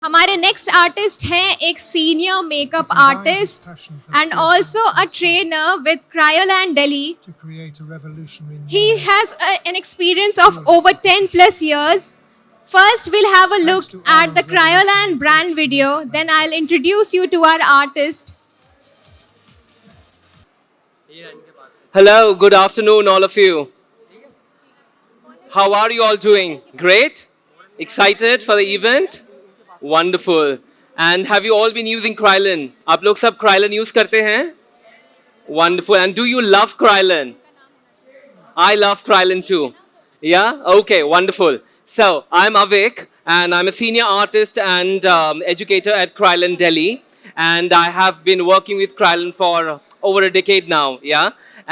हमारे next artist हैं एक senior makeup artist and also a trainer with Kryolan Delhi. He has an experience of over 10 plus years. First, we'll have a look at the Cryolan brand video. Then I'll introduce you to our artist. Hello, good afternoon, all of you. How are you all doing? Great? Excited for the event? Wonderful. And have you all been using Krylon? आप लोग सब Krylon use करते हैं? Wonderful. And do you love Krylon? I love Krylon too. Yeah? Okay, wonderful. So, I'm Avik, and I'm a senior artist and educator at Krylon Delhi. And I have been working with Krylon for over a decade now. Yeah?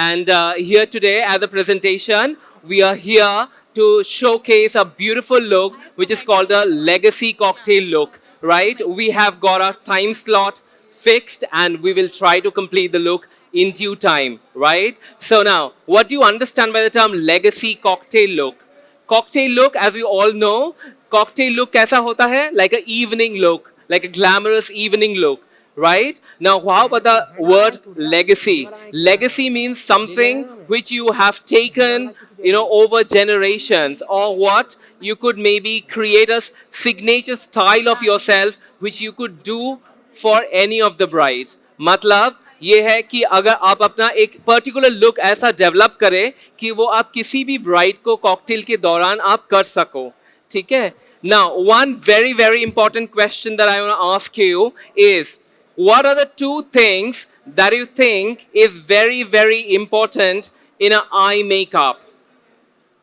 And here today at the presentation, we are here to showcase a beautiful look, which is called a legacy cocktail look. Right? We have got a time slot fixed, and we will try to complete the look in due time, right? So now, what do you understand by the term legacy cocktail look? Cocktail look, as we all know, cocktail look कैसा होता है? Like an evening look, like a glamorous evening look, right? Now, how about the word legacy? Legacy means something which you have taken, over generations, or what you could maybe create a signature style of yourself, which you could do for any of the brides. मतलब ये है कि अगर आप अपना एक particular look ऐसा develop करें कि वो आप किसी भी ब्राइड को कॉकटेल के दौरान आप कर सको, ठीक है? Now, one very, very important question that I want to ask you is, what are the two things that you think is very, very important in an eye makeup?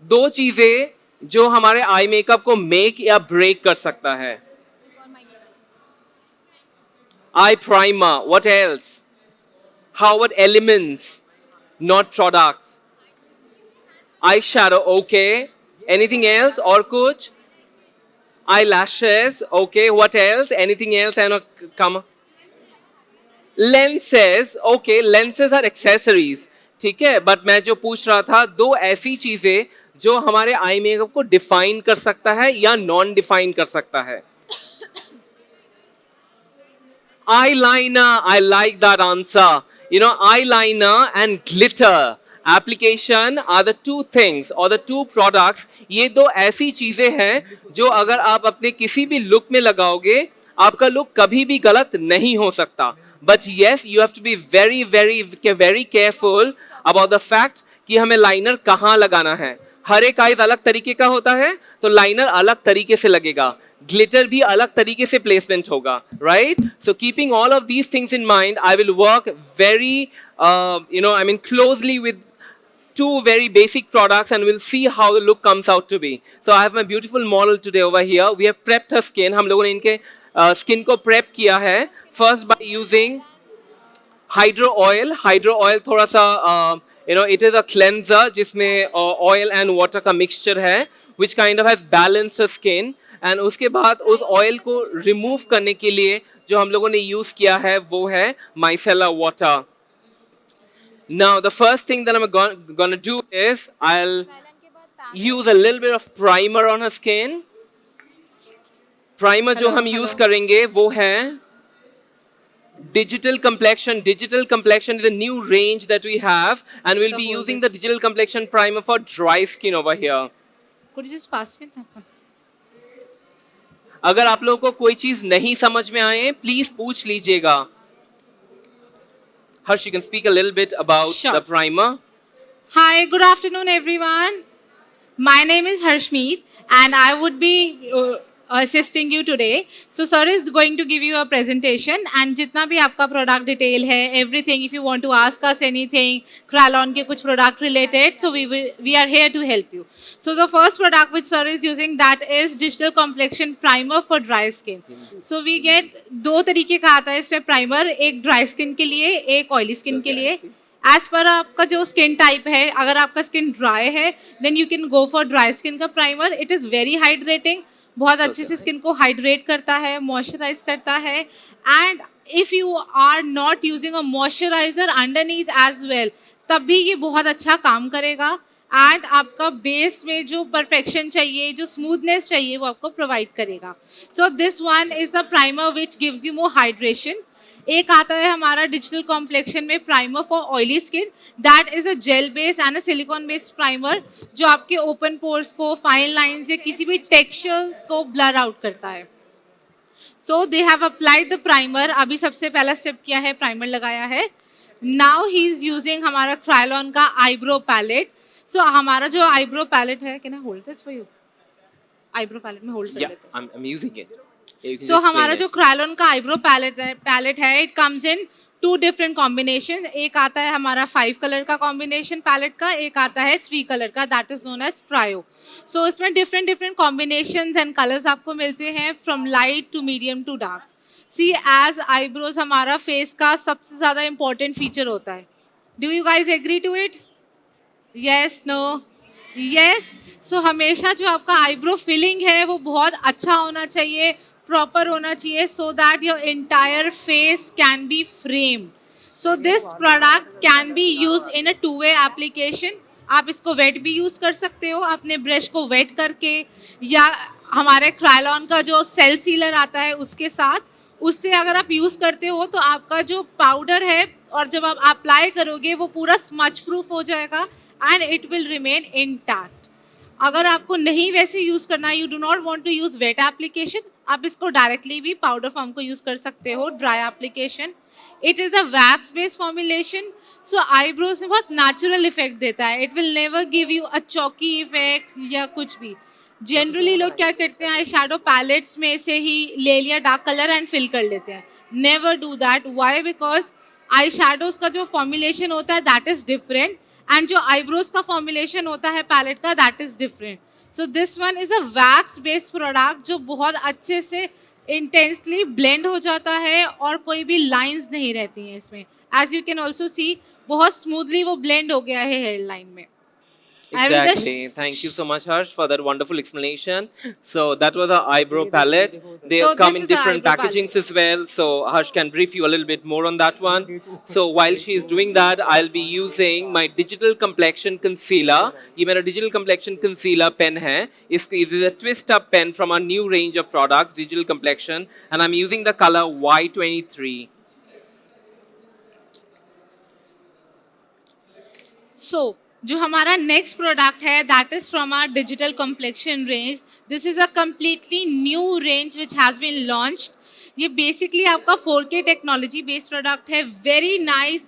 दो चीजें जो हमारे आई मेकअप को make या break कर सकता है. Eye primer, what else? How about elements, not products? Eyeshadow, okay. Anything else? Or kuch? Eyelashes, okay. What else? Anything else? I know, come. Lenses, okay. Lenses are accessories, ठीक है. But मैं जो पूछ रहा था, दो ऐसी चीजें जो हमारे आई मेकअप को डिफाइन कर सकता है या नॉन डिफाइन कर सकता है. Eyeliner, I like that answer. Eyeliner and glitter application are the two things or the two products. ये दो ऐसी चीजें हैं जो अगर आप अपने किसी भी लुक में लगाओगे, आपका लुक कभी भी गलत नहीं हो सकता. But yes, you have to be very, very, very careful about the fact कि हमें लाइनर कहाँ लगाना है. हर एक आइज अलग तरीके का होता है, तो लाइनर अलग तरीके से लगेगा. ग्लिटर भी अलग तरीके से प्लेसमेंट होगा, right? So keeping all of these things in mind, I will work very closely with two very basic products and we'll see how the look comes out to be. So I have my beautiful model today over here. We have prepped her skin. हम लोगों ने इनके skin को prep किया है. First by using hydro oil. Hydro oil थोड़ा सा it is a cleanser जिसमें oil and water का mixture है, which kind of has balanced her skin. And उसके बाद उस ऑयल को रिमूव करने के लिए जो हम लोगों ने यूज किया है वो है micellar water. Now the first thing that I am gonna do is I will use a little bit of primer on her skin. Primer जो हम यूज करेंगे वो है digital complexion. Digital complexion is a new range that we have and we'll be using the digital complexion primer for dry skin over here. Could you just pass me that one? अगर आप लोगों को कोई चीज नहीं समझ में आए, प्लीज पूछ लीजिएगा. Harsh, you can speak a little bit about the primer. Hi, good afternoon, everyone. My name is Harshmeet, and I would be assisting you today. So sir is going to give you a presentation, and जितना भी आपका product detail है, everything, if you want to ask us anything, Krylon के कुछ product related, so we are here to help you. So the first product which sir is using, that is digital complexion primer for dry skin. So we get दो तरीके का आता है इसमें primer, एक dry skin के लिए, एक oily skin के लिए. एज पर आपका जो स्किन टाइप है, अगर आपका स्किन ड्राई है then you can go for dry skin का primer. It is very hydrating, बहुत अच्छे से स्किन को हाइड्रेट करता है, मॉइस्चराइज करता है. And if you are not using a moisturiser underneath as well, तब भी ये बहुत अच्छा काम करेगा. एंड आपका बेस में जो परफेक्शन चाहिए, जो स्मूथनेस चाहिए, वो आपको प्रोवाइड करेगा. So this one is the primer which gives you more hydration. एक आता है हमारा डिजिटल कॉम्प्लेक्शन में primer for oily skin. That is a gel based and a silicone based primer जो आपके ओपन पोर्स को, फाइन लाइंस या किसी भी टेक्सचर्स को ब्लर आउट करता है. So they have applied the primer. अभी सबसे पहला स्टेप किया है, प्राइमर लगाया है. नाउ ही इज यूजिंग हमारा क्रायलॉन का आईब्रो पैलेट. सो हमारा जो आईब्रो पैलेट है, can I hold this for you? Eyebrow palette में होल्ड कर Yeah, लेते हैं. I'm using it. You can so explain हमारा it. जो क्रायलॉन का आईब्रो पैलेट है, it comes in 2 different combination. एक आता है हमारा 5 कलर का कॉम्बिनेशन पैलेट का, एक आता है 3 कलर का, that is known as Prio. So इसमें different different combinations and colours आपको मिलते हैं, from light to medium to dark. See as eyebrows हमारा फेस का सबसे ज़्यादा इंपॉर्टेंट फीचर होता है. Do you guys agree to it? Yes, no, yes. So हमेशा जो आपका आईब्रो फिलिंग है वो बहुत अच्छा होना चाहिए, प्रॉपर होना चाहिए, so that your entire face can be framed. So this product can be use in a 2-way application. आप इसको वेट भी यूज़ कर सकते हो, अपने ब्रश को वेट करके, या हमारे क्रायलॉन का जो सेल सीलर आता है उसके साथ, उससे अगर आप यूज़ करते हो तो आपका जो पाउडर है और जब आप अप्लाई करोगे वो पूरा स्मच प्रूफ हो जाएगा and it will remain intact. अगर आपको नहीं वैसे यूज़ करना, you do not want to use wet application, आप इसको डायरेक्टली भी पाउडर फॉर्म को यूज़ कर सकते हो, dry application. It is a wax based formulation. So eyebrows में बहुत नेचुरल इफेक्ट देता है. It will never give you a chalky effect या कुछ भी. जनरली लोग क्या करते हैं, आई शैडो पैलेट्स में से ही ले लिया डार्क कलर एंड फिल कर लेते हैं. Never do that. Why? Because eye shadows का जो फॉर्मुलेशन होता है दैट इज़ डिफरेंट, एंड जो आईब्रोज का फॉर्मुलेशन होता है पैलेट का that is different. So this one is a wax based product जो बहुत अच्छे से इंटेंसली ब्लेंड हो जाता है और कोई भी लाइंस नहीं रहती हैं इसमें. As you can also see, बहुत स्मूथली वो ब्लेंड हो गया है हेयर लाइन में. I will just- Exactly. Thank you so much, Harsh, for that wonderful explanation. So that was our eyebrow palette. They So come this in is our different eyebrow packagings as well. So Harsh can brief you a little bit more on that one. So while she is doing that, I'll be using my digital complexion concealer. ये मेरा digital complexion concealer pen है. This is a twist up pen from our new range of products, digital complexion, and I'm using the color Y23. So जो हमारा next product है that is from our digital complexion range. This is a completely new range which has been launched. ये basically आपका 4K technology based product है. Very nice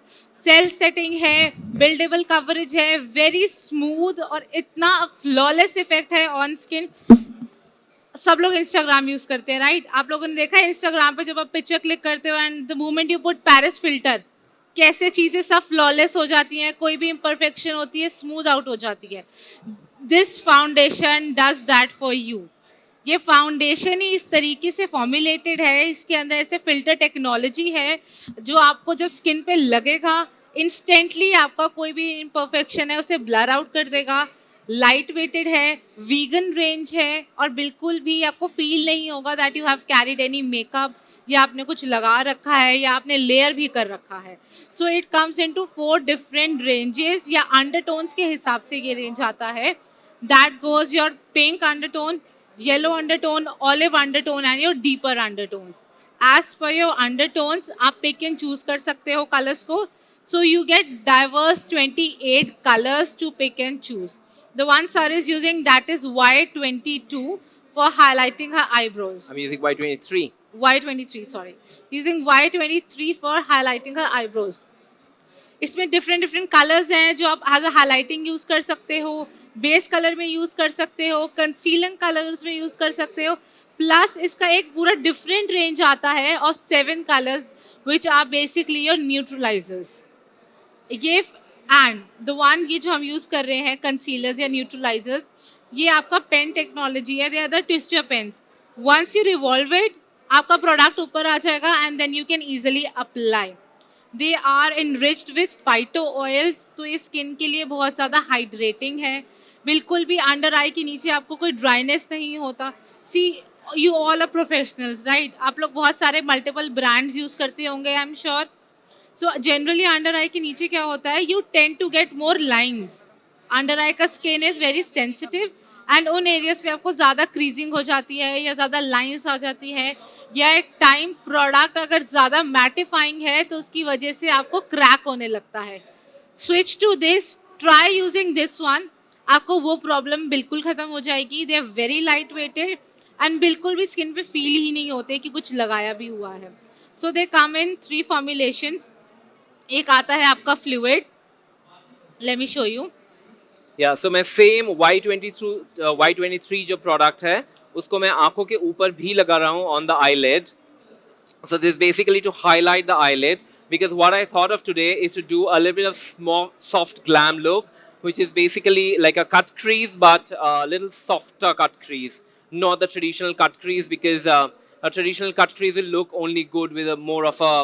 self setting है, buildable coverage है, very smooth और इतना flawless effect है on skin. सब लोग इंस्टाग्राम यूज़ करते हैं, राइट? आप लोगों ने देखा है इंस्टाग्राम पे जब आप पिक्चर क्लिक करते हो and the moment you put Paris filter, कैसे चीज़ें सब फ्लॉलेस हो जाती हैं, कोई भी इम्परफेक्शन होती है स्मूथ आउट हो जाती है. This foundation does that for you. ये फाउंडेशन ही इस तरीके से फॉर्मुलेटेड है, इसके अंदर ऐसे फिल्टर टेक्नोलॉजी है जो आपको जब स्किन पे लगेगा इंस्टेंटली आपका कोई भी इम्परफेक्शन है उसे ब्लर आउट कर देगा. लाइट वेटेड है, वीगन रेंज है और बिल्कुल भी आपको फील नहीं होगा that you have carried any makeup या आपने कुछ लगा रखा है या आपने लेयर भी कर रखा है. So it comes into 4 different ranges या अंडरटोन्स के हिसाब से ये रेंज आता है. That goes your pink undertone, yellow undertone, olive undertone and your deeper undertones. As per your undertones आप पिक एंड चूज कर सकते हो कलर्स को. So you get diverse 28 colors to pick and choose. The one Sar is using that is Y22 for highlighting her eyebrows. I'm using Y23. Y23, sorry. Using Y23 for highlighting her eyebrows. इसमें different colours हैं जो आप as a highlighting use कर सकते हो, base colour में use कर सकते हो, कंसीलिंग कलर्स में यूज़ कर सकते हो. प्लस इसका एक पूरा डिफरेंट रेंज आता है और 7 colours which are basically your neutralisers. ये एंड द वन ये जो हम यूज़ कर रहे हैं कंसीलर्स या न्यूट्रलाइजर्स, ये आपका पेन टेक्नोलॉजी है. They are the twister pens. Once you revolve it आपका प्रोडक्ट ऊपर आ जाएगा and then you can easily apply. They are enriched with phyto oils, तो ये स्किन के लिए बहुत ज़्यादा हाइड्रेटिंग है. बिल्कुल भी अंडर आई के नीचे आपको कोई ड्राइनेस नहीं होता. See you all are professionals, right? आप लोग बहुत सारे मल्टीपल ब्रांड्स यूज़ करते होंगे, I am sure. So generally under eye के नीचे क्या होता है, you tend to get more lines. Under eye का skin is very sensitive and उन एरियाज पे आपको ज़्यादा क्रीजिंग हो जाती है या ज़्यादा लाइंस आ जाती है, या एक टाइम प्रोडक्ट अगर ज़्यादा मैटिफाइंग है तो उसकी वजह से आपको क्रैक होने लगता है. Switch to this, try using this one. आपको वो प्रॉब्लम बिल्कुल ख़त्म हो जाएगी. They are very light weighted and बिल्कुल भी स्किन पे फील ही नहीं होते कि कुछ लगाया भी हुआ है. सो दे कम इन 3 फॉर्मुलेशंस. एक आता है आपका fluid. Let me show you. या सो मैं सेम Y23 जो प्रोडक्ट है उसको मैं आंखों के ऊपर भी लगा रहा हूँ on the eyelid. So this is basically to highlight the eyelid, because what I thought of today is to do a little bit of small, soft glam look, which is basically like a cut crease, but a little softer cut crease, not the traditional cut crease, because a traditional cut crease will look only good with a more of a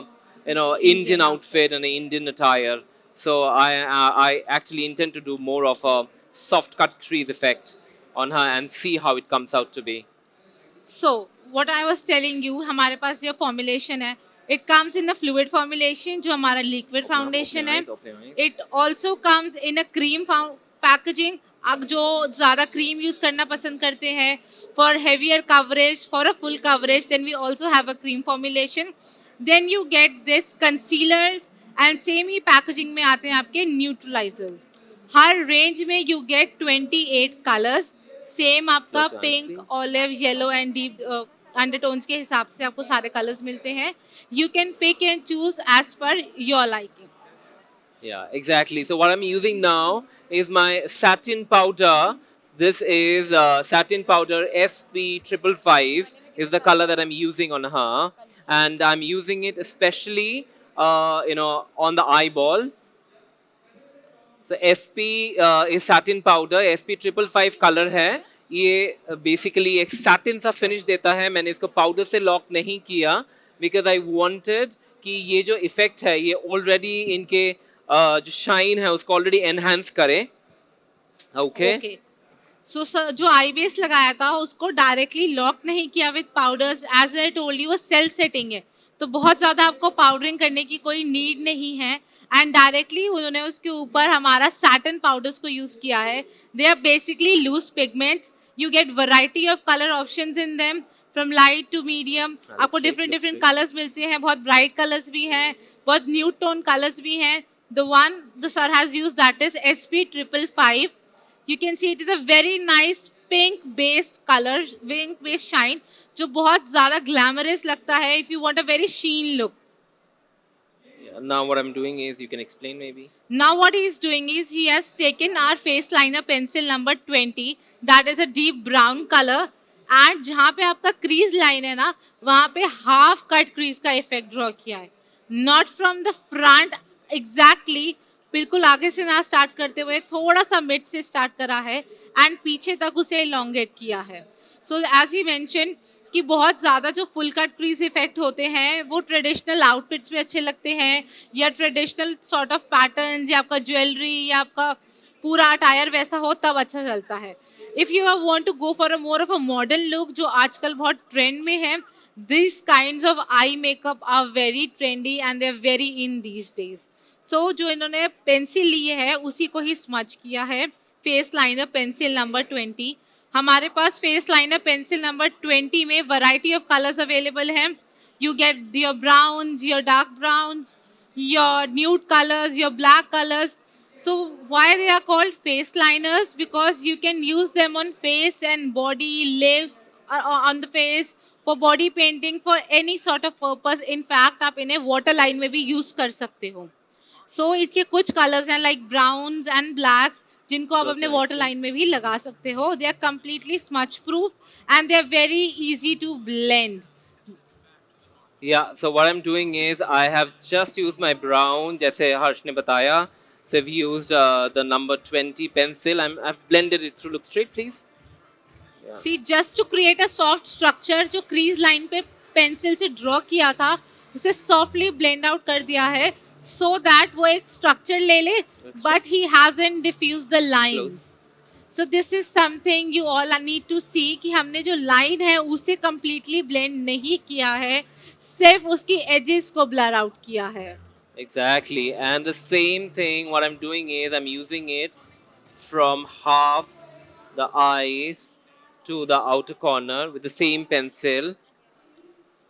Indian outfit and an Indian attire. So I actually intend to do more of a soft cut crease effect on her and see how it comes out to be. So what I was telling you, हमारे पास ये formulation है. It comes in a fluid formulation जो हमारा liquid foundation है. It also comes in a cream packaging. आप जो ज़्यादा cream use करना पसंद करते हैं for heavier coverage, for a full coverage, then we also have a cream formulation. Then you get this concealers and same he packaging में आते हैं आपके neutralizers. हर range में you get 28 colors. सेम आपका pink, olive, yellow and deep undertones के हिसाब से आपको सारे कलर्स मिलते हैं. You can pick and choose as per your liking. Yeah, exactly. So what I'm using now is my satin powder. This is satin powder SP555 is the color that I'm using on her, and I'm using it especially on the eyeball. So SP is satin powder. SP555 colour है. ये basically एक satin सा finish देता है. मैंने इसको powder से lock नहीं किया बिकॉज आई वांटेड कि ये जो इफेक्ट है ये ऑलरेडी इनके जो शाइन है उसको ऑलरेडी एनहांस करे. ओके. सो जो आई बेस लगाया था उसको डायरेक्टली लॉक नहीं किया with powders. As I told you वो सेल्फ सेटिंग है तो बहुत ज़्यादा आपको पाउडरिंग करने की कोई नीड नहीं है. एंड डायरेक्टली उन्होंने उसके ऊपर हमारा सैटिन पाउडर्स को यूज़ किया है. They are basically loose pigments. You get variety of colour options in them from light to medium. आपको डिफरेंट कलर्स मिलते हैं. बहुत ब्राइट कलर्स भी हैं, बहुत न्यूड टोन कलर्स भी हैं. The one the sir has use that is SP555. You can see it is a very nice pink based colour, pink based shine जो बहुत ज़्यादा ग्लैमरस लगता है if you want a very sheen look. Now what I'm doing is, you can explain maybe. Now what he is doing is he has taken our face liner pencil number 20, that is a deep brown color, and जहाँ पे आपका crease line है ना वहाँ पे half cut crease का effect draw किया है. Not from the front exactly, बिल्कुल आगे से ना start करते हुए थोड़ा सा mid से start करा है and पीछे तक उसे elongate किया है. So as he mentioned कि बहुत ज़्यादा जो फुल कट क्रीज इफेक्ट होते हैं वो ट्रेडिशनल आउटफिट्स में अच्छे लगते हैं या ट्रेडिशनल सॉर्ट ऑफ पैटर्न्स या आपका ज्वेलरी या आपका पूरा अटायर वैसा हो तब अच्छा चलता है. If you want to go for a more of a modern look जो आजकल बहुत ट्रेंड में है, this kinds of eye makeup are very trendy and they are very in these days. So जो इन्होंने पेंसिल ली है उसी को ही स्मच किया है. Face liner pencil number 20. हमारे पास फेस लाइनर पेंसिल नंबर 20 में वैरायटी ऑफ कलर्स अवेलेबल हैं. You get your browns, your dark browns, your nude colours, your black colours. So why they are called face liners? Because you can use them on face and body, lips, on the face, for body painting, for any sort of purpose. In fact, आप इन्हें water line में भी use कर सकते हो. So इसके कुछ colors हैं like browns and blacks जिनको आप अपने water line में भी लगा सकते हो. They are completely smudge proof and they are very easy to blend. Yeah, so what I'm doing is I have just used my brown, जैसे हर्ष ने बताया. So I've used the number 20 pencil. I've blended it through. Look straight, please. Yeah. See, just to create a soft structure, जो crease line पे pencil से draw किया था, उसे softly blend out कर दिया है, so that वो एक structure ले ले, but he hasn't diffused the lines. So this is something you all need to see कि हमने जो line है उसे completely blend नहीं किया है, सिर्फ उसकी edges को blur out किया है. Exactly, and the same thing what I'm doing is I'm using it from half the eyes to the outer corner with the same pencil.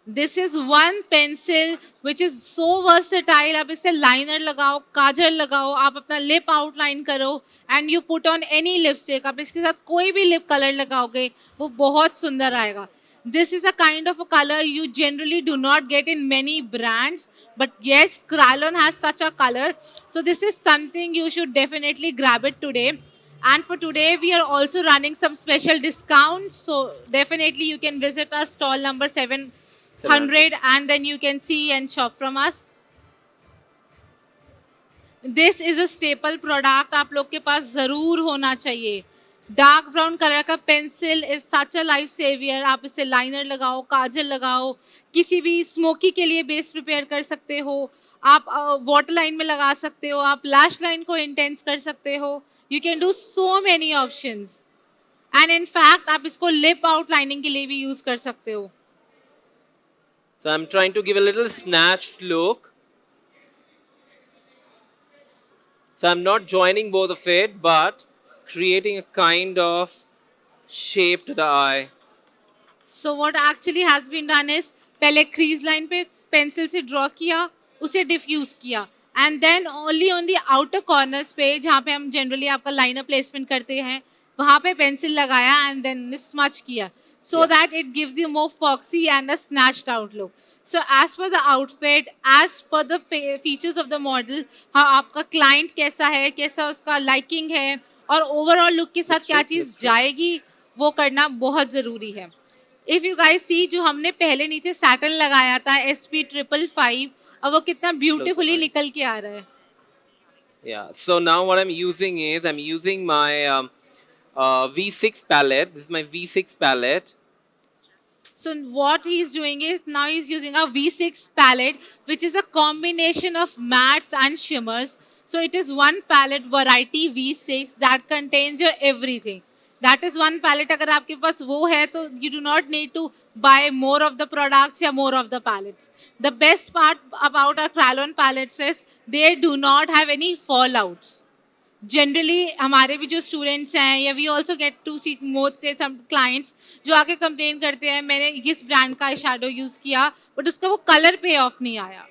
This is one pencil which is so versatile. आप इससे liner लगाओ, काजल लगाओ, आप अपना lip outline करो and you put on any lipstick. आप इसके साथ कोई भी लिप कलर लगाओगे वो बहुत सुंदर आएगा. This is a kind of a color you generally do not get in many brands, but yes, Krylon has such a color. So this is something you should definitely grab it today. And for today, we are also running some special discounts. So definitely you can visit our stall number 700 and then you can see and shop from us. This is a staple product. आप लोग के पास ज़रूर होना चाहिए. Dark brown colour का pencil is such a life saviour. आप इससे liner लगाओ, काजल लगाओ, किसी भी स्मोकी के लिए बेस प्रिपेयर कर सकते हो, आप वाटर लाइन में लगा सकते हो, आप लैश लाइन को इंटेंस कर सकते हो. You can do so many options and in fact आप इसको लिप आउटलाइनिंग के लिए भी यूज कर सकते हो. So I'm trying to give a little snatched look. So I'm not joining both of it, but creating a kind of shape to the eye. So what actually has been done is पहले crease line पे pencil से draw किया, उसे diffuse किया, and then only on the outer corners पे जहाँ पे हम generally आपका liner placement करते हैं वहाँ पे pencil लगाया and then smudge किया, so that it gives you more foxy and a snatched out look. So as per the outfit, as per the features of the model, हाँ आपका client कैसा है, कैसा उसका liking है और overall look के साथ क्या चीज़ जाएगी वो करना बहुत ज़रूरी है. If you guys see जो हमने पहले नीचे सैटन लगाया था SP555 अब वो कितना ब्यूटीफुली निकल के आ रहा है. Yeah, so now what I'm using is I'm using my V6 palette. This is my V6 palette. So what he's doing is now he's using a V6 palette which is a combination of mattes and shimmers. So it is one palette variety V6 that contains your everything. That is one palette. अगर आपके पास वो है तो you do not need to buy more of the products या more of the palettes. The best part about our Krylon palettes is they do not have any fallouts. Generally हमारे भी जो students हैं या we also get to see most some clients जो आके complain करते हैं मैंने इस ब्रांड का शेडो यूज़ किया बट उसका वो कलर पे ऑफ नहीं आया.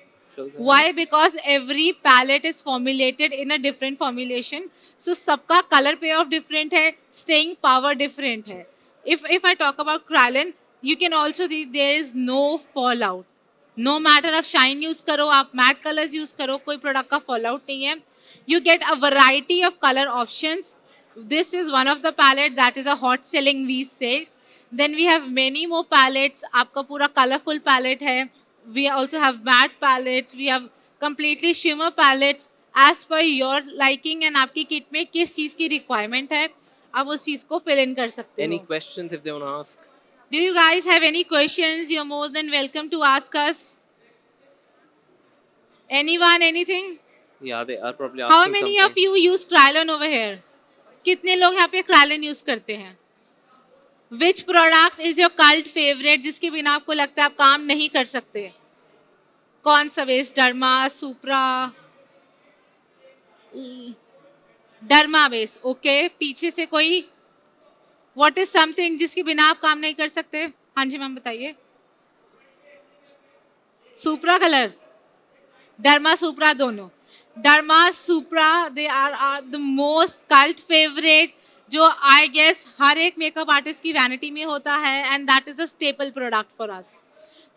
Why? Because every palette is formulated in a different formulation. So सबका color payoff different है, staying power different है. If I talk about Krylon, you can also see there is no fallout. No matter आप shine use करो, आप matte colors use करो, कोई product का fallout नहीं है. You get a variety of color options. This is one of the palette that is a hot selling V6. Then we have many more palettes. आपका पूरा colorful palette है. We also have matte palettes. We have completely shimmer palettes. As per your liking and आपकी kit में किस चीज़ की requirement है, आप उस चीज़ को fill in कर सकते हो. Any questions if they want to ask? Do you guys have any questions? You're more than welcome to ask us. Anyone, anything? Yeah, they are probably asking How many of you use Krylon over here? कितने लोग यहाँ पे Krylon use करते हैं? Which product is your cult favorite जिसके बिना आपको लगता है आप काम नहीं कर सकते? कौन सा बेस? डर्मा, सुप्रा, डर्मा बेस. ओके, पीछे से कोई? What is something जिसके बिना आप काम नहीं कर सकते? हाँ जी मैम बताइए. सुप्रा कलर, डर्मा सुप्रा दोनों. डर्मा सुप्रा they are the most cult favourite जो आई गेस हर एक मेकअप आर्टिस्ट की वैनिटी में होता है and that is a staple product for us.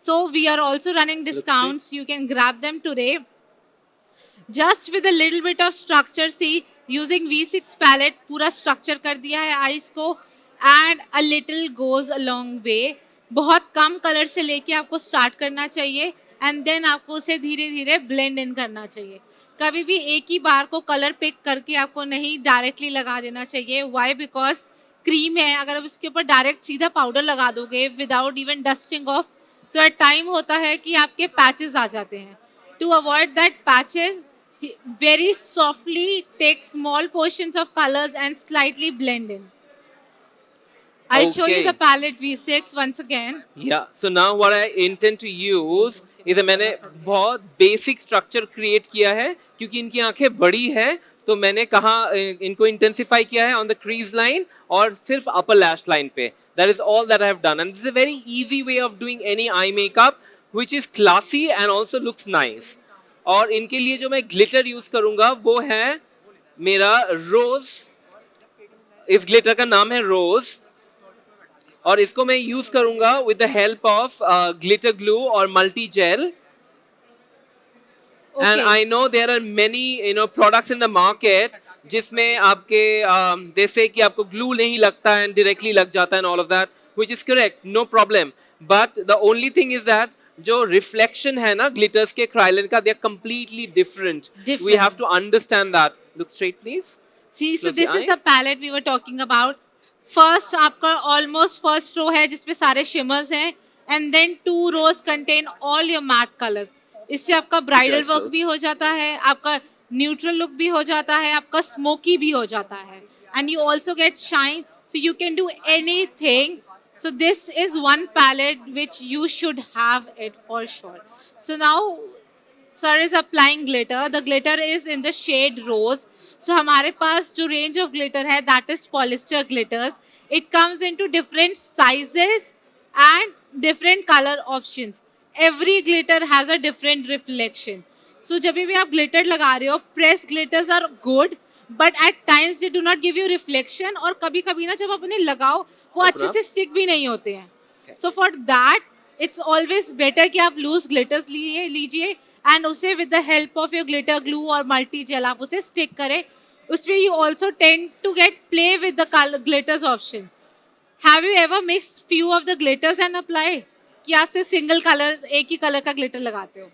So we are also running discounts. You can grab them today just with a little bit of structure. See using V6 palette पूरा structure कर दिया है eyes को and a little goes a long way. बहुत कम colour से लेके आपको स्टार्ट करना चाहिए एंड देन आपको उसे धीरे धीरे ब्लेंड इन करना चाहिए. कभी भी एक ही बार को कलर पिक करके आपको नहीं डायरेक्टली लगा देना चाहिए. वाई? बिकॉज क्रीम है, अगर आप इसके ऊपर डायरेक्ट सीधा पाउडर लगा दोगे विदाउट इवन डस्टिंग ऑफ तो टाइम होता है कि आपके पैचेस आ जाते हैं. To avoid that patches very softly take small portions of colors and slightly blend in. I'll show you Okay. the palette V6 once again. Yeah, so now what I intend to use is मैंने बहुत basic structure create किया है क्योंकि इनकी आंखें बड़ी है तो मैंने कहाँ इनको इंटेंसिफाई किया है ऑन द क्रीज लाइन और सिर्फ अपर लैश लाइन पे. That is all that I have done, and this is a very easy way of doing any eye makeup, which is classy and also looks nice. और इनके लिए जो मैं glitter use करूंगा वो है मेरा रोज. इस ग्लिटर का नाम है रोज और इसको मैं यूज करूंगा with the help of glitter glue और multi gel. And I know there are many products in the market जिसमें आपके जैसे कि आपको glue नहीं लगता है and directly लग जाता है and all of that, which is correct, no problem. But the only thing is that जो reflection है ना glitters के Kryolan का, they are completely different. We have to understand that. Look straight, please. See, so Close this your is the palette we were talking about. First आपका almost first row है जिसपे सारे shimmers हैं, and then 2 rows contain all your matte colors. इससे आपका bridal work भी हो जाता है, आपका न्यूट्रल लुक भी हो जाता है, आपका स्मोकी भी हो जाता है, and you also get shine, so you can do anything. So this is one palette which you should have it for sure. So now sir is applying glitter. The glitter is in the shade rose. So हमारे पास जो range of glitter है that is polyester glitters. It comes into different sizes and different color options. Every glitter has a different reflection. So जब भी आप glitter लगा रहे हो, pressed glitters are good, but at times they do not give you reflection. और कभी कभी ना जब आप उन्हें लगाओ वो अच्छे से स्टिक भी नहीं होते हैं. So for that it's always better कि आप लूज ग्लिटर्स लीजिए एंड उसे with the help of your glitter glue और मल्टी जेल आप उसे स्टिक करें. उसमें you also tend to get play with the glitters option. Have you ever mix few of the glitters and apply? कि आप सिर्फ single colour, एक ही colour का ग्लिटर लगाते हो?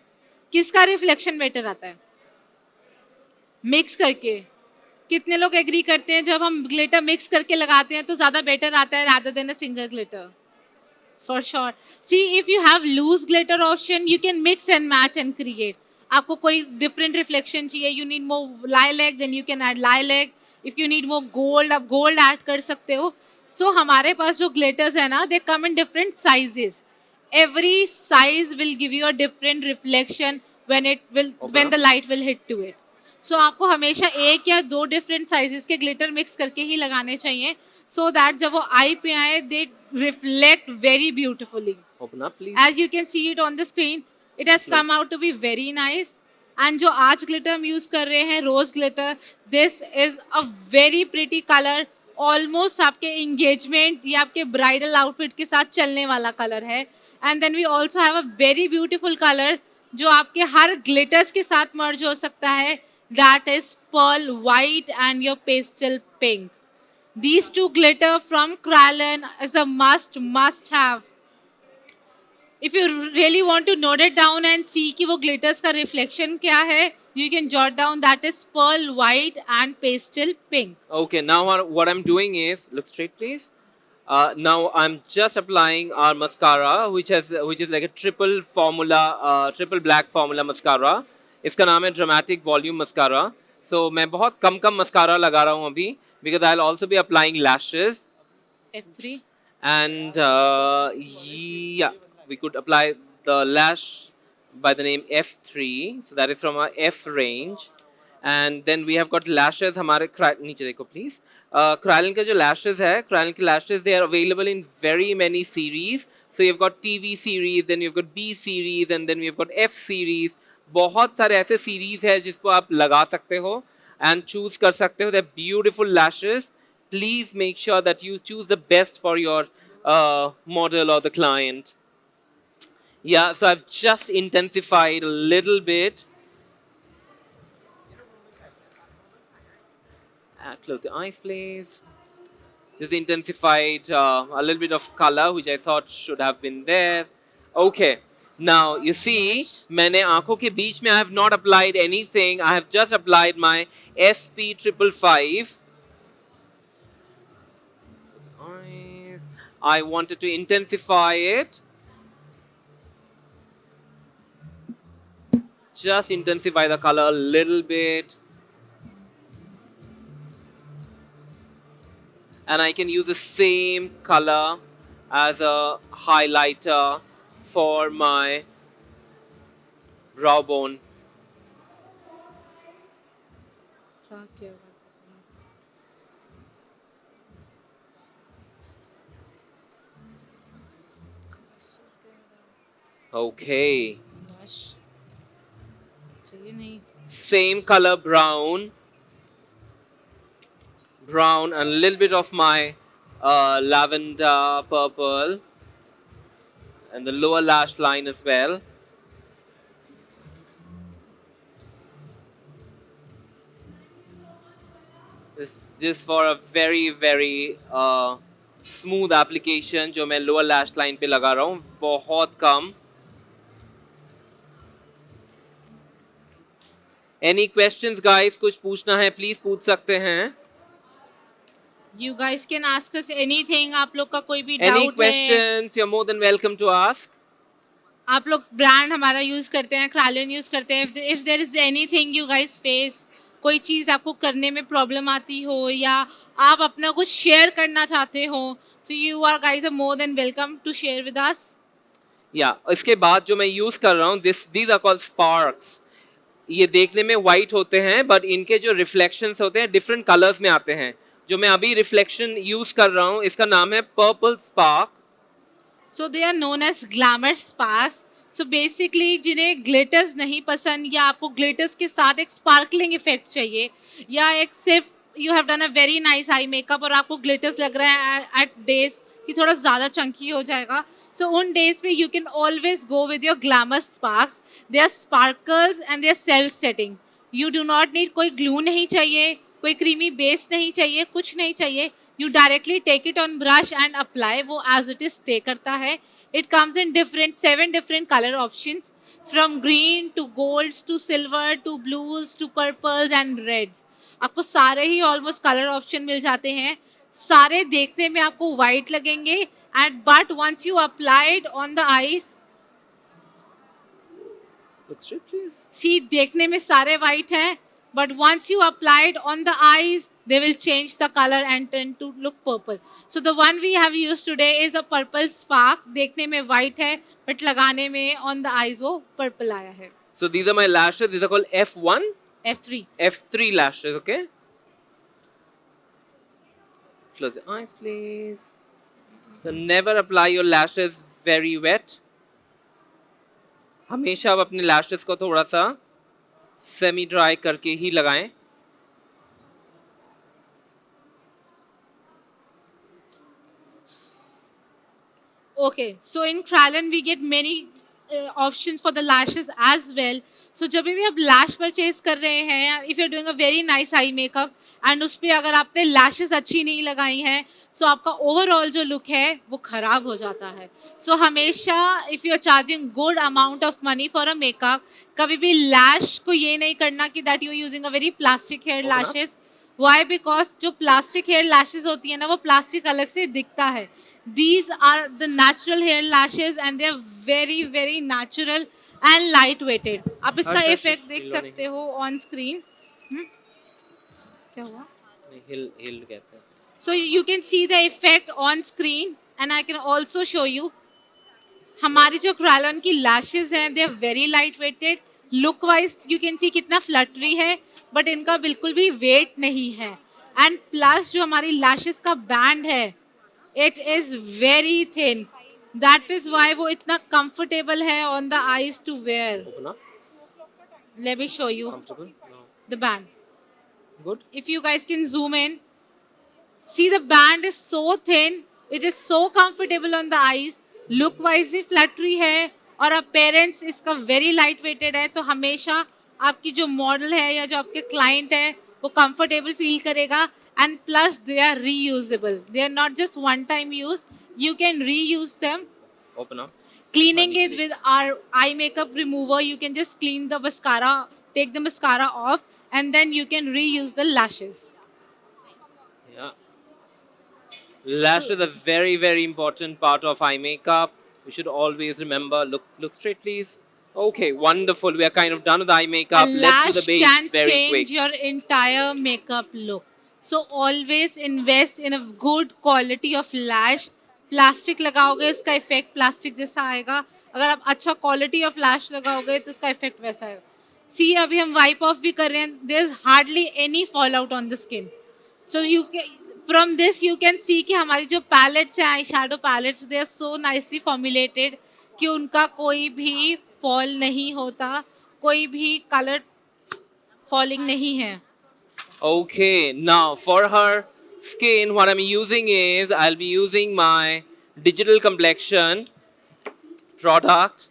किसका रिफ्लेक्शन बेटर आता है मिक्स करके? कितने लोग एग्री करते हैं जब हम ग्लिटर मिक्स करके लगाते हैं तो ज़्यादा बेटर आता है rather than a single glitter? For sure. See if you have loose glitter option you can mix and match and create. आपको कोई डिफरेंट रिफ्लेक्शन चाहिए, you need more lilac, then you can add lilac. If you need more gold, आप gold add कर सकते हो. सो हमारे पास जो glitters है ना, they come in different sizes. Every size will give you a different reflection when the light will hit to it. So आपको हमेशा एक या दो डिफरेंट साइजेस के ग्लिटर मिक्स करके ही लगाने चाहिए सो दैट जब वो आई पे आए they reflect very beautifully. As you can see it on the screen, it has come out to be very nice. And जो आज ग्लिटर हम यूज कर रहे हैं rose glitter, this is a very pretty colour. Almost आपके engagement या आपके bridal outfit के साथ चलने वाला कलर है. And then we also have a very beautiful colour जो आपके हर ग्लिटर्स के साथ मर्ज हो सकता है. That is pearl white and your pastel pink. These two glitter from Kryolan is a must have. If you really want to note it down and see कि वो glitters का reflection क्या है, you can jot down that is pearl white and pastel pink. Okay, now what I'm doing is, look straight please. Now I'm just applying our mascara, which is like a triple black formula mascara. इसका नाम है dramatic volume mascara. सो मैं बहुत कम mascara लगा रहा हूँ अभी because I will also be applying lashes. F3. And yeah, we could apply the lash by the name F3. So that is from our F range. And then we have got lashes. हमारे नीचे देखो please. Kryolan के जो lashes है, Kryolan के lashes they are available in very many series. So you've got TV series, then you've got B series, and then we've got F series. बहुत सारे ऐसे सीरीज है जिसको आप लगा सकते हो एंड चूज कर सकते हो. They beautiful lashes. Please make sure that you choose the best for your model और the client. Yeah so I have just intensified a little bit. Close the eyes please. Just intensified a little bit of color which I thought should have been there. Okay. Now you see, मैंने आँखों के बीच में I have not applied anything. I have just applied my SP555. I wanted to intensify it. Just intensify the color a little bit. And I can use the same color as a highlighter for my brow bone. क्या होगा? Okay. Blush चाहिए नहीं. Same color brown. Brown and a little bit of my lavender purple. And the lower lash line as well. This just for a very very smooth application जो मैं lower lash line पे लगा रहा हूँ बहुत कम. Any questions guys? कुछ पूछना है please पूछ सकते हैं. You guys can ask us anything. आप लोग का कोई भी Any डाउट है, questions? You're more than welcome to ask. आप लोग ब्रांड हमारा यूज करते हैं, क्रालन यूज करते हैं. If there is anything you guys face, कोई चीज़ आपको करने में प्रॉब्लम आती हो या आप अपना कुछ शेयर करना चाहते हो, so you are guys are more than welcome to share with us. या इसके बाद जो मैं यूज कर रहा हूँ these are called sparks. ये देखने में white होते हैं बट इनके जो रिफ्लेक्शंस होते हैं डिफरेंट कलर्स में आते हैं. जो मैं अभी रिफ्लेक्शन यूज कर रहा हूँ इसका नाम है purple spark. So they are known as glamour sparks. So basically जिन्हें ग्लिटर्स नहीं पसंद या आपको ग्लिटर्स के साथ एक स्पार्कलिंग इफेक्ट चाहिए या एक सिर्फ you have done a very nice eye makeup और आपको ग्लिटर्स लग रहा है एट डेज कि थोड़ा ज़्यादा चंकी हो जाएगा, सो उन डेज पे you can always go with your glamour sparks. They are sparkles and they are self setting. You do not need, कोई ग्लू नहीं चाहिए, कोई क्रीमी बेस नहीं चाहिए, कुछ नहीं चाहिए. You directly take it on brush and apply. वो as it is stay करता है. It comes in 7 different color options, from green to golds to silver to blues to purples and reds. आपको सारे ही almost color option मिल जाते हैं. सारे देखने में आपको white लगेंगे and but once you apply it on the eyes, Look straight please. see देखने में सारे white हैं but once you apply it on the eyes they will change the color and tend to look purple. So the one we have used today is a purple spark. देखने में white है but लगाने में on the eyes वो purple आया है. So these are my lashes. These are called F1, F3. F3 lashes. Okay. Close your eyes, please. So never apply your lashes very wet. हमेशा आप अपने lashes को थोड़ा सा semi dry करके ही लगाएं. Okay, so in Kralin we get many options for the lashes as well. So जब भी आप lash purchase कर रहे हैं, if you're doing a very nice eye makeup and उस पे अगर आपने lashes अच्छी नहीं लगाई हैं, so आपका overall जो look है वो खराब हो जाता है. So हमेशा if you're charging good amount of money for a makeup, कभी भी lash को ये नहीं करना कि that you're using a very plastic hair lashes. Why? Because जो plastic hair lashes होती है ना वो plastic अलग से दिखता है. These are the natural hair lashes and they are very very natural and light weighted. आप इसका अच्छा, इफेक्ट देख हिलो नहीं। सकते हो ऑन स्क्रीन. क्या हुआ? हिल कहते हैं. So you can see the effect on screen and I can also show you. हमारी जो Kralon की lashes हैं they are very light weighted. Look wise you can see कितना fluttery है but इनका बिल्कुल भी weight नहीं है. And plus जो हमारी lashes का band है it is very thin. That is why वो इतना comfortable है on the eyes to wear. Open up. Let me show you Comfortable? No. the band. Good. If you guys can zoom in, see the band is so thin. It is so comfortable on the eyes. Look wise भी fluttery है और appearance इसका very light weighted है. तो हमेशा आपकी जो model है या जो आपके client है वो comfortable feel करेगा. And plus they are reusable. They are not just one time use. You can reuse them. Open up. Cleaning it with our eye makeup remover, you can just clean the mascara, take the mascara off and then you can reuse the lashes. Yeah. Lashes are a very, very important part of eye makeup. We should always remember. Look straight, please. Okay, wonderful. We are kind of done with the eye makeup. A Let's lash do the base can very change quick. your entire makeup look. So always invest in a good quality of lash. Plastic लगाओगे इसका effect plastic जैसा आएगा. अगर आप अच्छा quality of लैश लगाओगे तो इसका इफेक्ट वैसा आएगा. सी अभी हम वाइप ऑफ भी कर रहे हैं, there is hardly any fall out on the skin. So you from this you can see कि हमारी जो पैलेट्स हैं, eye shadow palettes, they are so nicely formulated कि उनका कोई भी फॉल नहीं होता, कोई भी कलर फॉलिंग नहीं है. Okay, now for her skin, what I'm using is I'll be using my digital complexion product.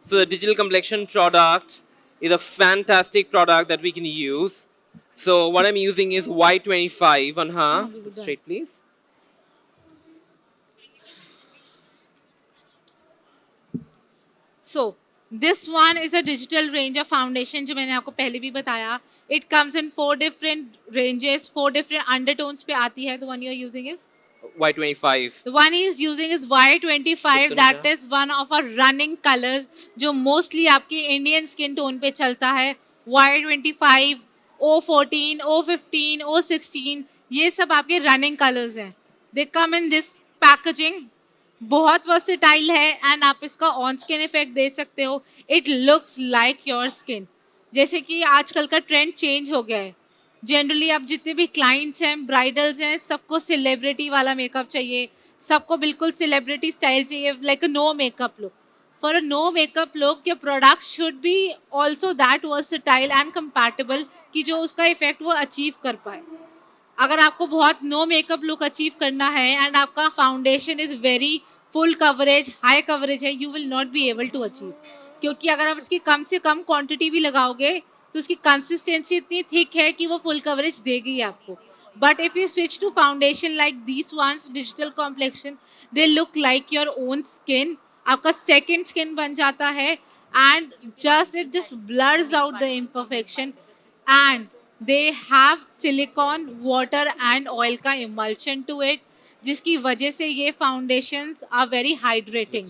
So the digital complexion product is a fantastic product that we can use. So what I'm using is Y25 on her. Straight, please. So this one is a digital range of foundation जो मैंने आपको पहले भी बताया. It comes in 4 different ranges, 4 different undertones पे आती है. The one you are using is? Y25. The one he is using is Y25. That is one of our running colors जो mostly आपकी Indian skin tone पे चलता है. Y25, O14, O15, O16 ये सब आपके running colors हैं. They come in this packaging. बहुत वर्सेटाइल है एंड आप इसका ऑन स्किन इफेक्ट दे सकते हो. It looks like your skin. जैसे कि आजकल का ट्रेंड चेंज हो गया है. जनरली आप जितने भी क्लाइंट्स हैं, ब्राइडल्स हैं, सबको सेलिब्रिटी वाला मेकअप चाहिए, सबको बिल्कुल सेलिब्रिटी स्टाइल चाहिए, like a no makeup look. For a no makeup look your product should be also that versatile and compatible कि जो उसका इफेक्ट वो अचीव कर पाए. अगर आपको बहुत नो मेकअप लुक अचीव करना है एंड आपका foundation is very full coverage, high coverage है, you will not be able to achieve. क्योंकि अगर आप इसकी कम से कम क्वांटिटी भी लगाओगे तो उसकी कंसिस्टेंसी इतनी थिक है कि वो फुल कवरेज देगी आपको. But if you switch to foundation like these ones digital complexion, they look like your own skin. आपका सेकेंड स्किन बन जाता है and it just blurs out the imperfection. And they have silicone, water and oil का emulsion to it, जिसकी वजह से ये foundations are very hydrating.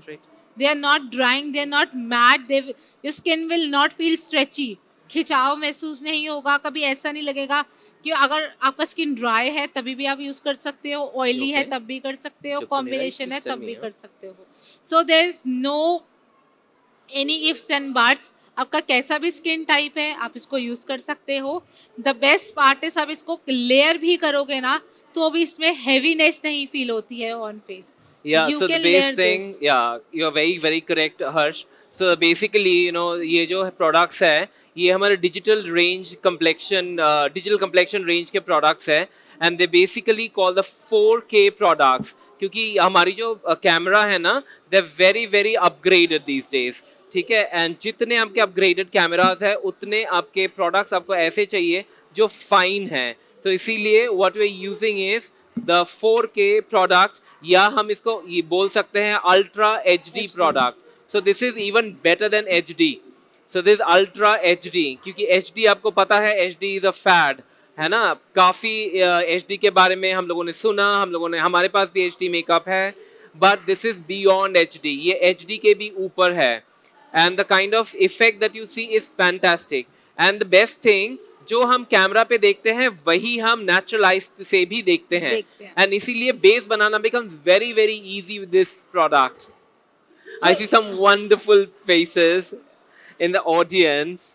They are not drying, they are not matte, your skin will not feel stretchy. खिंचाव महसूस नहीं होगा, कभी ऐसा नहीं लगेगा कि अगर आपका स्किन ड्राई है तभी भी आप यूज़ कर सकते हो, ऑयली है तब भी कर सकते हो, कॉम्बिनेशन है तब भी कर सकते हो. So there is no any ifs and buts. आपका कैसा भी स्किन टाइप है आप इसको यूज़ कर सकते हो. द बेस्ट पार्ट इज आप इसको लेयर भी करोगे ना तो भी इसमें हेवीनेस नहीं फील होती है on face. Yeah, You so the can base layer thing, this. yeah, you're very, very correct, Harsh. So basically, ये जो products है, ये हमारे digital complexion range के products है, and they basically call the 4K products, क्योंकि हमारी जो कैमरा है ना, they're very, very upgraded these days. ठीक है, एंड जितने आपके अपग्रेडेड कैमरास है उतने आपके प्रोडक्ट्स आपको ऐसे चाहिए जो फाइन है. तो इसीलिए what we are using is the 4K product, या हम इसको ये बोल सकते हैं ultra HD product. So this is even better than HD. So this ultra HD, क्योंकि HD आपको पता है HD इज अ फैड है ना. काफ़ी HD के बारे में हम लोगों ने सुना, हमारे पास भी HD मेकअप है, but this is beyond HD. ये HD के भी ऊपर है. And the kind of effect that you see is fantastic. And the best thing, जो हम कैमरा पे देखते हैं वही हम नेचुरल आइज से भी देखते हैं. And इसीलिए base banana becomes very, very easy with this product. I see some wonderful faces in the audience.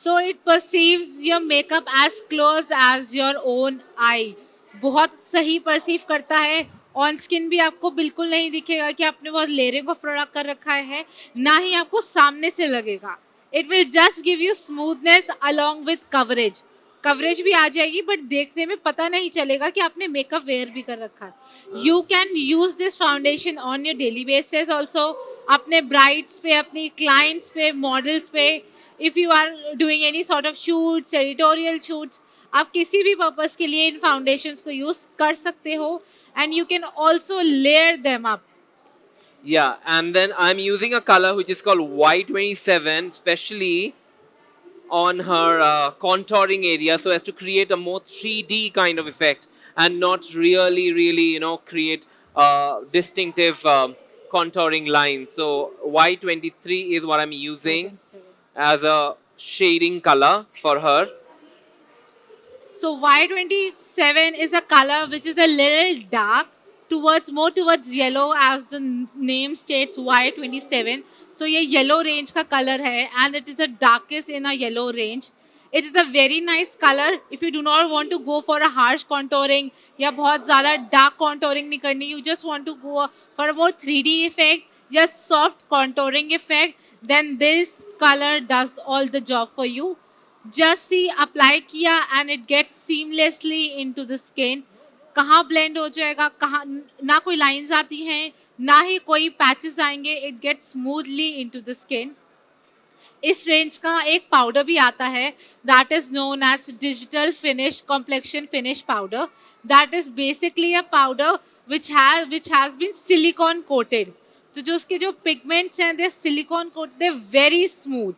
So it perceives your makeup as close as your own eye. बहुत सही perceive करता है. On skin भी आपको बिल्कुल नहीं दिखेगा कि आपने बहुत लेयरिंग ऑफ प्रोडक्ट कर रखा है, ना ही आपको सामने से लगेगा. It will just give you smoothness along with coverage. Coverage भी आ जाएगी बट देखने में पता नहीं चलेगा कि आपने मेकअप वेयर भी कर रखा है. You can use this foundation on your daily basis also, अपने ब्राइड्स पे, अपनी क्लाइंट्स पे, मॉडल्स पे. If you are doing any sort of shoots, editorial shoots, आप किसी भी पर्पज़ के लिए इन फाउंडेशंस को यूज़ कर सकते हो. And you can also layer them up. Yeah, and then I'm using a color which is called Y27, especially on her contouring area, so as to create a more 3D kind of effect and not really, create distinctive contouring lines. So Y23 is what I'm using as a shading color for her. So Y27 is a color which is a little dark towards yellow, as the name states, Y27. So ये yellow range का color है, and it is the darkest in a yellow range. It is a very nice color. If you do not want to go for a harsh contouring या बहुत ज़्यादा dark contouring नहीं करनी, you just want to go for a more 3D effect, just soft contouring effect, then this color does all the job for you. Just see, apply किया and it gets seamlessly into the skin. कहाँ blend हो जाएगा, कहाँ ना कोई lines आती हैं, ना ही कोई patches आएंगे. It gets smoothly into the skin. इस रेंज का एक पाउडर भी आता है, that is known as digital finish complexion finish powder. That is basically a powder which has been silicone coated. तो जो उसके जो पिगमेंट्स हैं they silicone coated, they very smooth.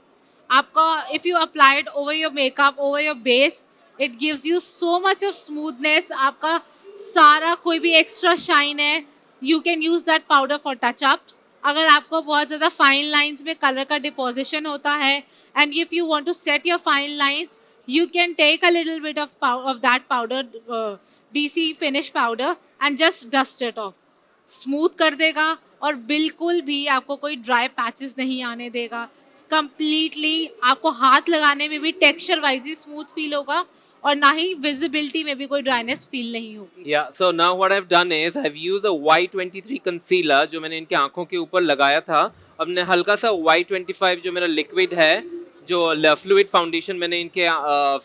आपका if you applied over your makeup, over your base, it gives you so much of smoothness. आपका सारा कोई भी एक्स्ट्रा शाइन है, you can use that powder for touchups. अगर आपको बहुत ज़्यादा फाइन लाइंस में कलर का डिपोजिशन होता है, and if you want to set your fine lines, you can take a little bit of that powder, DC finish powder, and just dust it off. Smooth कर देगा और बिल्कुल भी आपको कोई ड्राई पैचेस नहीं आने देगा. कंप्लीटली आपको हाथ लगाने में भी टेक्सचर वाइज ही स्मूथ फील होगा, और ना ही विजिबिलिटी में भी कोई ड्राइनेस फील नहीं होगी. Yeah, so now what I've done is I've used a Y23 concealer जो मैंने इनके आंखों के ऊपर लगाया था. अब मैंने हल्का सा Y25 जो मेरा लिक्विड है, जो फ्लूइड फाउंडेशन मैंने इनके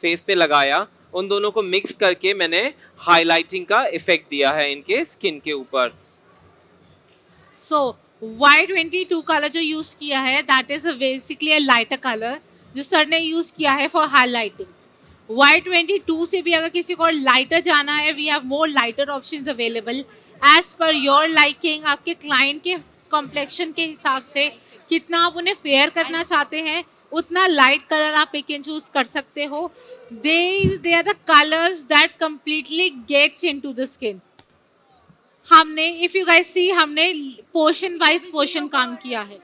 फेस पे लगाया, उन दोनों को मिक्स करके मैंने हाईलाइटिंग का इफेक्ट दिया है इनके स्किन के ऊपर. सो Y22 कलर जो यूज़ किया है, that is basically a lighter colour जो सर ने यूज़ किया है फॉर हाईलाइटिंग. Y22 से भी अगर किसी को लाइटर जाना है, we have more lighter options available as per your liking. आपके क्लाइंट के कॉम्प्लेक्शन के हिसाब से कितना आप उन्हें फेयर करना चाहते हैं, उतना लाइट कलर आप पिक एंड चूज कर सकते हो. They are the colours that completely gets into the skin. हमने इफ़ यू गाइस सी, हमने पोर्शन वाइज पोर्शन काम किया है.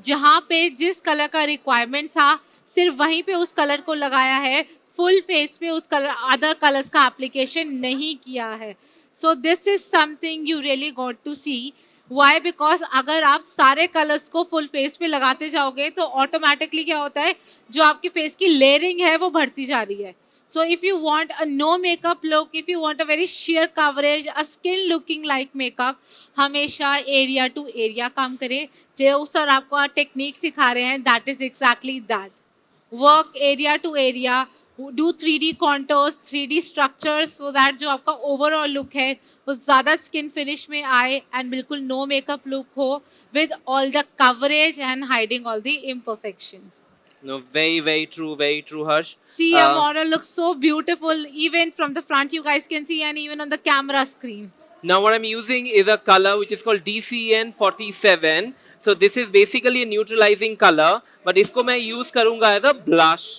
जहाँ पे जिस कलर का रिक्वायरमेंट था, सिर्फ वहीं पे उस कलर को लगाया है. फुल फेस पे उस कलर अदर कलर्स का एप्लीकेशन नहीं किया है. So this is something you really got to see. Why? Because अगर आप सारे कलर्स को फुल फेस पे लगाते जाओगे तो ऑटोमेटिकली क्या होता है, जो आपकी फेस की लेयरिंग है वो बढ़ती जा रही है. So if you want a no makeup look, if you want a very sheer coverage, a skin looking like makeup, हमेशा एरिया टू एरिया काम करें. जो सर आपको टेक्निक सिखा रहे हैं, that is exactly that. Work area to area, do 3D contours, 3D structures, so that जो आपका overall look है वो ज़्यादा skin finish में आए and बिल्कुल no makeup look हो, with all the coverage and hiding all the imperfections. No, very true, Harsh. See, a model looks so beautiful even from the front, you guys can see, and even on the camera screen. Now what I'm using is a color which is called DCN47. So this is basically a neutralizing color, but इसको मैं use करूँगा as a blush.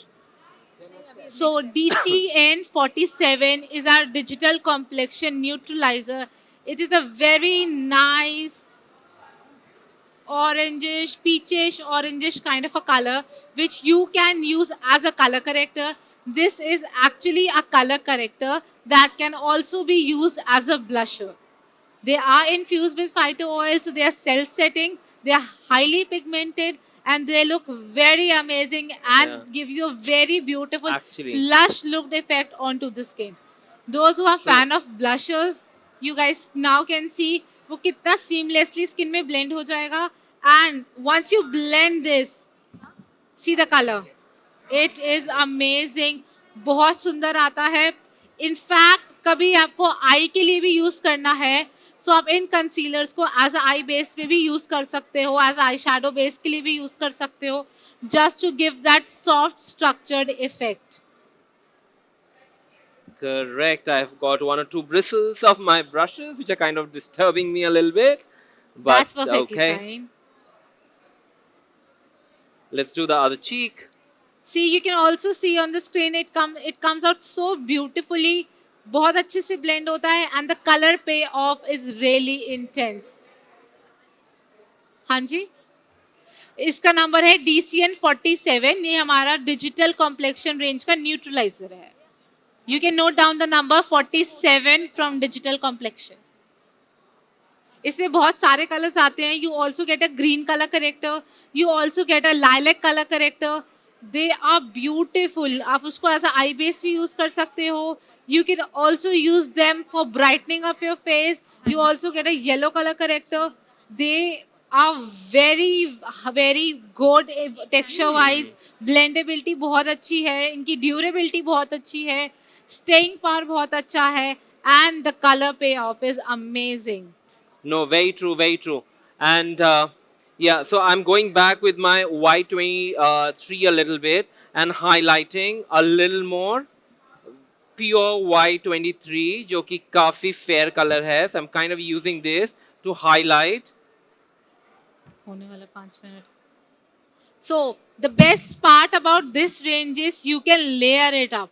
So DCN47 is our digital complexion neutralizer. It is a very nice orangish, peachish, orangish kind of a color which you can use as a color corrector. This is actually a color corrector that can also be used as a blusher. They are infused with phyto oil, so they are self-setting, they are highly pigmented, and they look very amazing and give you a very beautiful flush looked effect onto the skin. Those who are fan of blushers, you guys now can see वो कितना seamlessly skin में blend हो जाएगा. And once you blend this, see the color, it is amazing. बहुत सुंदर आता है. In fact, कभी आपको eye के लिए भी use करना है, सो आप इन कंसीलर्स को एज अ आई बेस पे भी यूज़ कर सकते हो, एज आई शेडो बेस के लिए भी यूज़ कर सकते हो, just to give that soft structured effect. Correct. I've got one or two bristles of my brushes which are kind of disturbing me a little bit. But that's perfectly okay. fine. Let's do the other cheek. See, you can also see on the screen it comes out so beautifully. बहुत अच्छे से blend होता है and the colour पे of is really intense. हाँ जी, इसका number है DCN47. ये हमारा डिजिटल कॉम्प्लेक्शन रेंज का न्यूट्रलाइजर है. You can note down the number 47 from digital complexion. इसमें बहुत सारे कलर्स आते हैं. You also get a green color corrector. You also get a lilac color corrector. They are beautiful. आप उसको ऐसा आई बेस भी यूज कर सकते हो. You can also use them for brightening up your face. You also get a yellow color corrector. They are very good texture wise. Blendability बहुत अच्छी है. इनकी durability बहुत अच्छी है. Staying power बहुत अच्छा है. And the color payoff is amazing. No, very true, very true. And yeah, so I'm going back with my Y23 a little bit and highlighting a little more. Pure Y23 जो कि काफी fair color है. So I'm kind of using this to highlight. होने वाला 5 minute. So the best part about this range is you can layer it up.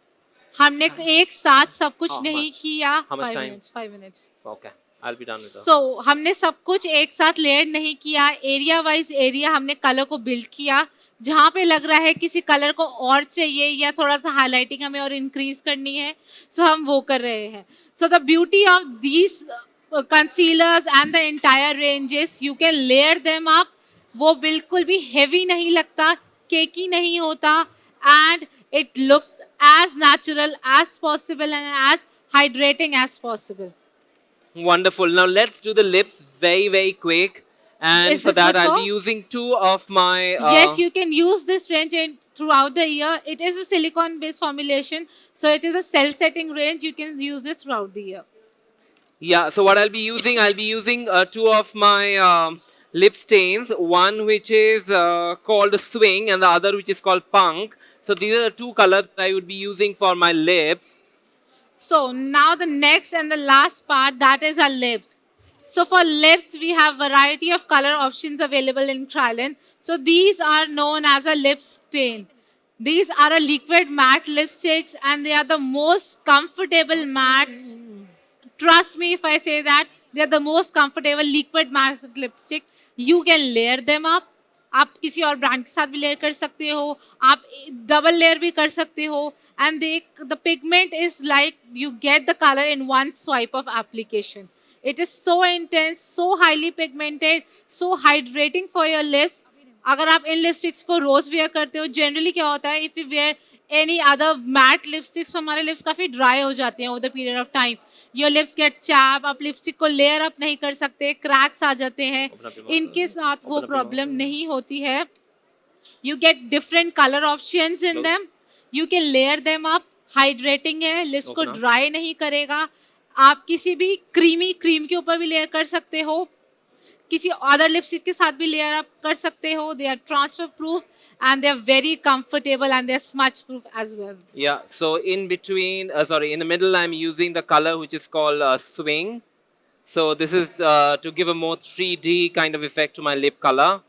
हमने एक साथ सब कुछ How नहीं much? किया. How much 5 time? minutes. 5 minutes. Okay, I'll be done with that. So हमने सब कुछ एक साथ लेयर नहीं किया. एरिया वाइज एरिया हमने कलर को बिल्ड किया. जहाँ पे लग रहा है किसी कलर को और चाहिए या थोड़ा सा हाईलाइटिंग हमें और इंक्रीज करनी है, सो हम वो कर रहे हैं. So the beauty of these concealers and the entire ranges, you can layer them up. वो बिल्कुल भी हेवी नहीं लगता, केकी नहीं होता, and it looks as natural as possible and as hydrating as possible. Wonderful. Now let's do the lips very, very quick. And Is for this that, good I'll for? be using 2 of my. Yes, you can use this range throughout the year. It is a silicone based formulation, so it is a cell setting range. You can use this throughout the year. Yeah, so what I'll be using 2 of my lip stains. One which is called Swing and the other which is called Punk. So these are the 2 colors that I would be using for my lips. So now the next and the last part, that is our lips. So for lips, we have variety of color options available in Kryolan. So these are known as a lip stain. These are a liquid matte lipsticks and they are the most comfortable mattes. Trust me if I say that they are the most comfortable liquid matte lipstick. You can layer them up. आप किसी और brand के साथ भी layer कर सकते हो, आप डबल लेयर भी कर सकते हो, and the pigment is like you get the colour in one swipe of application. It is so intense, so highly pigmented, so hydrating for your lips. अगर आप इन लिपस्टिक्स को रोज वेयर करते हो, जनरली क्या होता है, if you wear any other matte lipsticks, तो हमारे लिप्स काफ़ी ड्राई हो जाते हैं over the period of time. Your lips get chap, आप लिपस्टिक को लेयर अप नहीं कर सकते, क्रैक्स आ जाते हैं. इनके साथ वो प्रॉब्लम नहीं होती है. You get different colour options in them. You can layer them up. Hydrating है, लिप्स को ड्राई नहीं करेगा. आप किसी भी क्रीम के ऊपर भी लेयर कर सकते हो, किसी अदर लिपस्टिक के साथ भी लेयर अप कर सकते हो. They are transfer proof and they are very comfortable and they are smudge proof as well. Yeah, so in between, in the middle, I'm using the color which is called Swing. So this is to give a more 3D kind of effect to my lip color.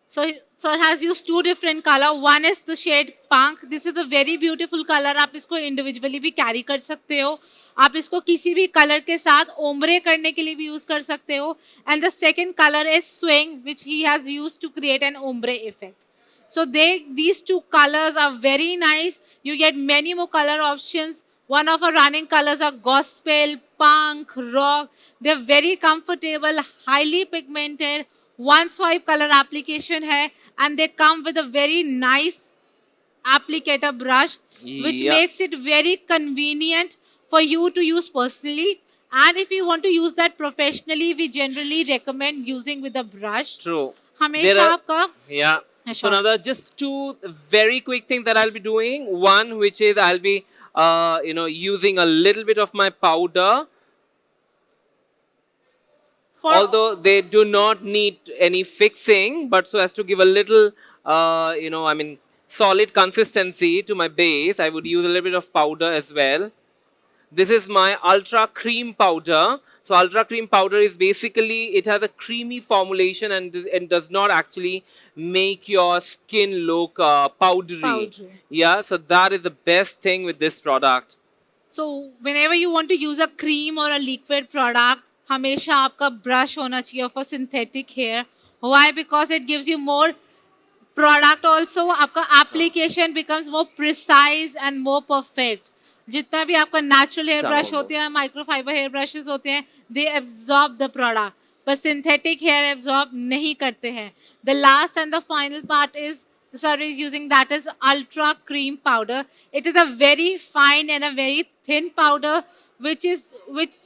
So it has used 2 different color. One is the shade Punk. This is a very beautiful color. आप इसको individually भी carry कर सकते हो. आप इसको किसी भी कलर के साथ ओम्ब्रे करने के लिए भी यूज कर सकते हो. And the second color is Swing, which he has used to create an ombre effect. So these 2 colors are very nice. You get many more color options. One of our running colors are gospel, punk, rock. They're very comfortable, highly pigmented. One swipe color application hai, and they come with a very nice applicator brush, which makes it very convenient for you to use personally. And if you want to use that professionally, we generally recommend using with a brush. True. हमेशा आपका Yeah. So now there are just 2 very quick things that I'll be doing. One, which is I'll be, using a little bit of my powder. Although they do not need any fixing, but so as to give a little, solid consistency to my base, I would use a little bit of powder as well. This is my Ultra Cream powder. So Ultra Cream powder is basically, it has a creamy formulation and does not actually make your skin look powdery. Yeah, so that is the best thing with this product. So whenever you want to use a cream or a liquid product, हमेशा आपका brush होना चाहिए for synthetic hair. Why? Because it gives you more product also. आपका application becomes more precise and more perfect. जितना भी आपका natural hair brush होते हैं, microfiber hair brushes होते हैं, they absorb the product. but synthetic hair absorb नहीं करते हैं. The last and the final part is sir is using, that is ultra cream powder. It is a very fine and a very thin powder which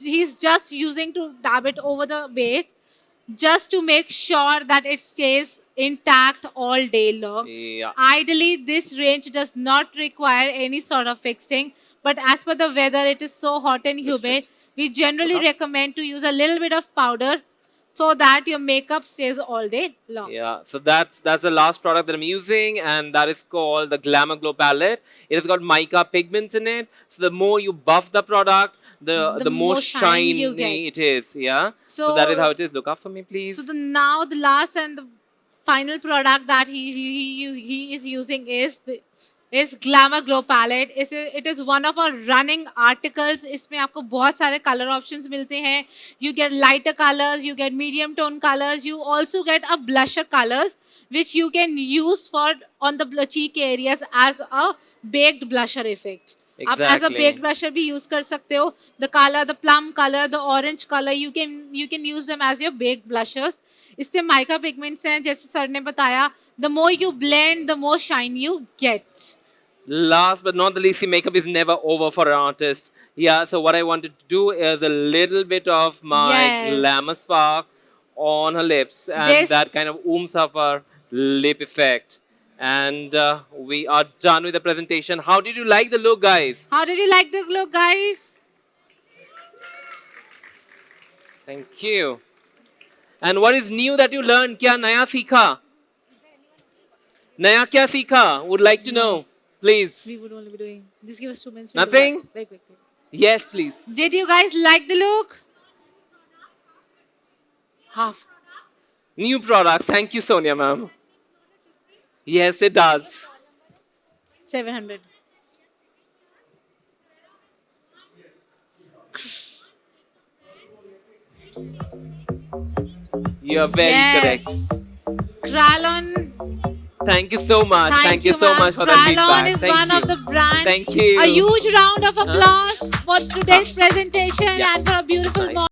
he's just using to dab it over the base just to make sure that it stays intact all day long. Yeah. Ideally, this range does not require any sort of fixing, but as per the weather, it is so hot and humid, we generally recommend to use a little bit of powder so that your makeup stays all day long. Yeah, so that's the last product that I'm using, and that is called the Glamour Glow palette. It has got mica pigments in it, so the more you buff the product, the more shine you shiny get. it is. Yeah. So that is how it is. Look up for me, please. So now the last and the final product that he is using is Glamour Glow palette. It is one of our running articles. इसमें आपको बहुत सारे color options मिलते हैं. You get lighter colors, you get medium tone colors, you also get a blusher colors which you can use for on the cheek areas as a baked blusher effect. आप as a baked blusher भी use कर सकते हो. The color, the plum color, the orange color, you can use them as your baked blushers. इससे mica pigments हैं, जैसे sir ने बताया. The more you blend, the more shine you get. Last but not the least, the makeup is never over for an artist. Yeah, so what I wanted to do is a little bit of my Glamour Spark on her lips, and that kind of ooms up her lip effect. And we are done with the presentation. How did you like the look, guys? How did you like the look, guys? Thank you. And what is new that you learned? क्या नया सीखा? नया क्या सीखा? Would like to know, please. We would only be doing. Just give us 2 minutes. Nothing? Wait. Yes, please. Did you guys like the look? Half. New products. Thank you, Sonia, ma'am. Yes, it does. 700. You are very correct. Krylon. Thank you so much. Thank you so ma'am. much for that feedback. Krylon is Thank one you. of the brands. Thank you. A huge round of applause for today's presentation Yeah. and for a beautiful Nice. morning.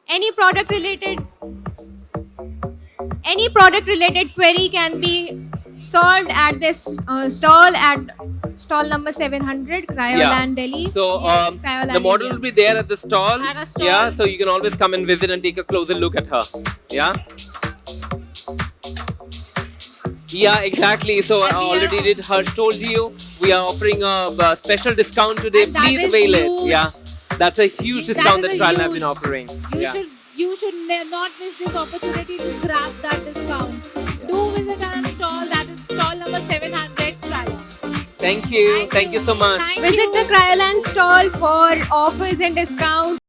Any product related query can be solved at this stall at stall number 700, Cryoland Delhi. So Cryoland the model India. will be there at the stall. At a stall. Yeah, so you can always come and visit and take a closer look at her. Yeah. Yeah, exactly. So I And we already are- did. Harsh told you we are offering a special discount today. And that Please is avail it. huge. Yeah, That's a huge discount that is a Trial have been huge- offering. Yeah. You should not miss this opportunity to grab that discount. Do visit our stall, that is stall number 700, Trala. Thank you. Thank you so much. Thank Visit you. the Cryolan stall for offers and discounts.